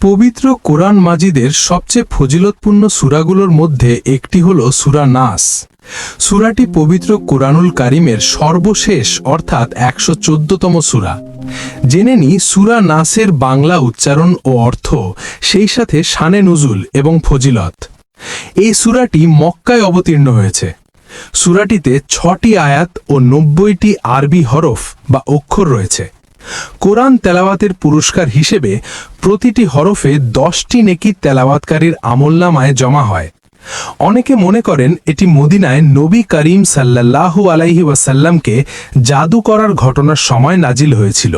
পবিত্র কোরআন মাজিদের সবচেয়ে ফজিলতপূর্ণ সূরাগুলোর মধ্যে একটি হল সূরা নাস। সূরাটি পবিত্র কোরআনুল কারীমের সর্বশেষ অর্থাৎ ১১৪তম সূরা। জেনে নিই সূরা নাসের বাংলা উচ্চারণ ও অর্থ, সেই সাথে শানে নুজুল এবং ফজিলত। এই সূরাটি মক্কায় অবতীর্ণ হয়েছে। সূরাটিতে ৬টি আয়াত ও ৯০টি আরবি হরফ বা অক্ষর রয়েছে। কোরআন তেলাওয়াতের পুরস্কার হিসেবে প্রতিটি হরফে ১০টি নেকি তেলাওয়াতকারীর আমলনামায় জমা হয়। অনেকে মনে করেন এটি মদিনায় নবী করিম সাল্লাল্লাহু আলাইহি ওয়াসাল্লামকে জাদু করার ঘটনার সময় নাজিল হয়েছিল।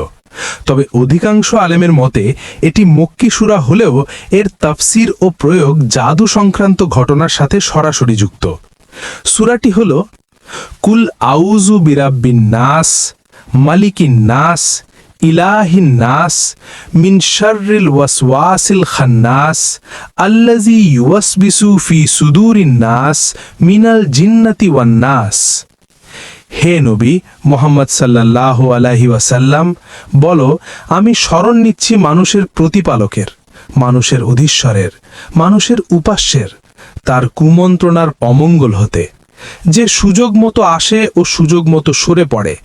তবে অধিকাংশ আলেমের মতে এটি মক্কি সূরা হলেও এর তাফসির ও প্রয়োগ জাদু সংক্রান্ত ঘটনার সাথে সরাসরি যুক্ত। সূরাটি হল কুল আউযু বিরাব্বিন নাস, মালিকিন নাস, ইলাহিন নাস, মিন শাররিল ওয়াসওয়াসিল খান্নাস, আল্লাযী ইউওয়াসবিসু ফি সুদুরিন নাস, মিনাল জিন্নাতি ওয়ান নাস। হে নবী মুহাম্মদ সাল্লাল্লাহু আলাইহি ওয়াসাল্লাম, বলো, আমি শরণ নিচ্ছি মানুষের প্রতিপালকের, মানুষের অধীশ্বরের, মানুষের উপাস্যের, তার কুমন্ত্রণার অমঙ্গল হতে, যে সুযোগ মতো আসে ও সুযোগ মতো সরে পড়ে,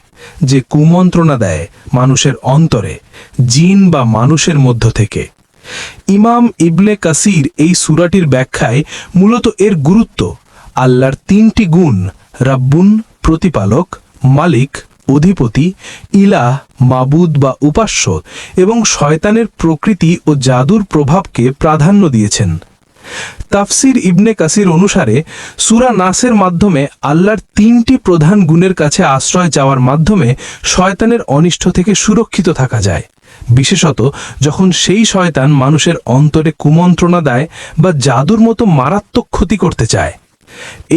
যে কুমন্ত্রণা দেয় মানুষের অন্তরে, জিন বা মানুষের মধ্য থেকে। ইমাম ইবনে কাসির এই সূরাটির ব্যাখ্যায় মূলত এর গুরুত্ব আল্লাহর ৩টি গুণ রাব্বুন প্রতিপালক, মালিক অধিপতি, ইলাহ মাবুদ বা উপাস্য এবং শয়তানের প্রকৃতি ও জাদুর প্রভাবকে প্রাধান্য দিয়েছেন। তাফসির ইবনে কাসির অনুসারে সূরা নাসের মাধ্যমে আল্লাহর ৩টি প্রধান গুণের কাছে আশ্রয় চাওয়ার মাধ্যমে শয়তানের অনিষ্ট থেকে সুরক্ষিত থাকা যায়, বিশেষত যখন সেই শয়তান মানুষের অন্তরে কুমন্ত্রণা দেয় বা জাদুর মতো মারাত্মক ক্ষতি করতে চায়।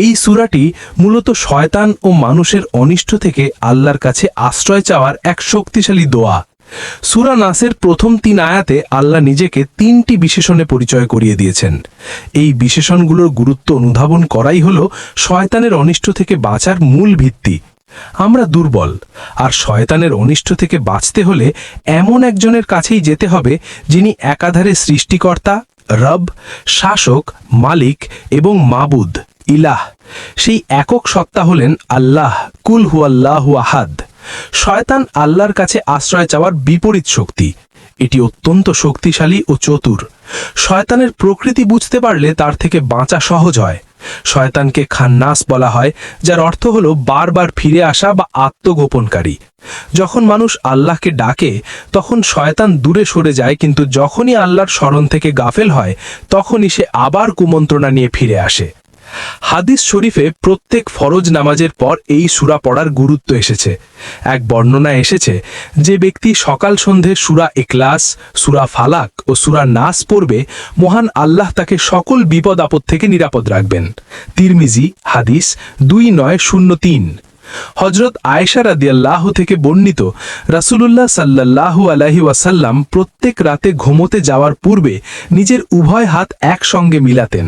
এই সূরাটি মূলত শয়তান ও মানুষের অনিষ্ট থেকে আল্লাহর কাছে আশ্রয় চাওয়ার এক শক্তিশালী দোয়া। সূরা নাসের প্রথম ৩ আয়াতে আল্লাহ নিজেকে ৩টি বিশেষণে পরিচয় করিয়ে দিয়েছেন। এই বিশেষণগুলোর গুরুত্ব অনুধাবন করাই হল শয়তানের অনিষ্ট থেকে বাঁচার মূল ভিত্তি। আমরা দুর্বল, আর শয়তানের অনিষ্ট থেকে বাঁচতে হলে এমন একজনের কাছেই যেতে হবে যিনি একাধারে সৃষ্টিকর্তা, রব, শাসক, মালিক এবং মাবুদ, ইলাহ। সেই একক সত্তা হলেন আল্লাহ, কুল হুয়াল্লাহু আহাদ। শয়তান আল্লাহর কাছে আশ্রয় চাওয়ার বিপরীত শক্তি। এটি অত্যন্ত শক্তিশালী ও চতুর। শয়তানের প্রকৃতি বুঝতে পারলে তার থেকে বাঁচা সহজ হয়। শয়তানকে খান্নাস বলা হয়, যার অর্থ হল বারবার ফিরে আসা বা আত্মগোপনকারী। যখন মানুষ আল্লাহকে ডাকে তখন শয়তান দূরে সরে যায়, কিন্তু যখনই আল্লাহর স্মরণ থেকে গাফেল হয় তখনই সে আবার কুমন্ত্রণা নিয়ে ফিরে আসে। হাদিস শরীফে প্রত্যেক ফরজ নামাজের পর এই সূরা পড়ার গুরুত্ব এসেছে। এক বর্ণনায় এসেছে, যে ব্যক্তি সকাল সন্ধে সূরা ইখলাস, সূরা ফালাক ও সূরা নাস পড়বে, মহান আল্লাহ তাকে সকল বিপদ আপদ থেকে নিরাপদ রাখবেন। তিরমিজি হাদিস 2903। হযরত আয়েশা রাদিয়াল্লাহু থেকে বর্ণিত, রাসূলুল্লাহ সাল্লাল্লাহু আলাইহি ওয়াসাল্লাম প্রত্যেক রাতে ঘুমোতে যাওয়ার পূর্বে নিজের উভয় হাত একসঙ্গে মিলাতেন,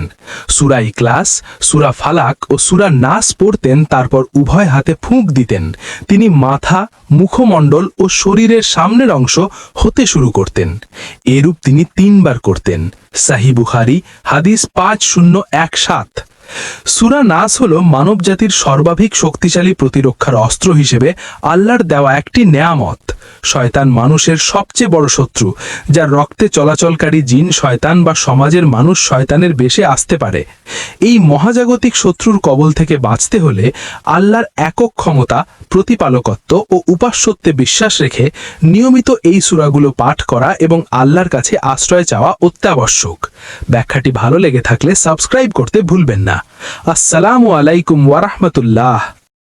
সূরা ইখলাস, সূরা ফালাক ও সূরা নাস পড়তেন, তারপর উভয় হাতে ফুঁক দিতেন। তিনি মাথা, মুখমণ্ডল ও শরীরের সামনের অংশ হতে শুরু করতেন। এরূপ তিনি ৩ বার করতেন। সহিহ বুখারী হাদিস 5017। সূরা নাস হল মানবজাতির সর্বাধিক শক্তিশালী প্রতিরক্ষার অস্ত্র হিসেবে আল্লাহর দেওয়া একটি নেয়ামত। শয়তান মানুষের সবচেয়ে বড় শত্রু, যার রক্তে চলাচলকারী জিন শয়তান বা সমাজের মানুষ শয়তানের বেশে আসতে পারে। এই মহাজাগতিক শত্রুর কবল থেকে বাঁচতে হলে আল্লাহর একক ক্ষমতা, প্রতিপালকত্ব ও উপাস্যত্বে বিশ্বাস রেখে নিয়মিত এই সূরাগুলো পাঠ করা এবং আল্লাহর কাছে আশ্রয় চাওয়া অত্যাবশ্যক। ব্যাখ্যাটি ভালো লেগে থাকলে সাবস্ক্রাইব করতে ভুলবেন না। আসসালামু আলাইকুম ওয়া রাহমাতুল্লাহ।